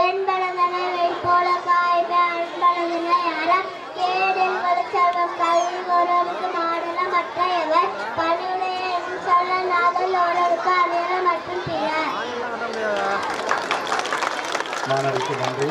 என்பனதனை வைப்போல காய்மை அன்பனதில்லை அறம் கேடென்பது செல்வம் கல்வி ஒருவருக்கு மாடல மற்ற எவர் பணியுடைய என்று சொல்ல நாவல் ஒருவருக்கு அணியல மற்றும் பிற. மாணவருக்கு நன்றி.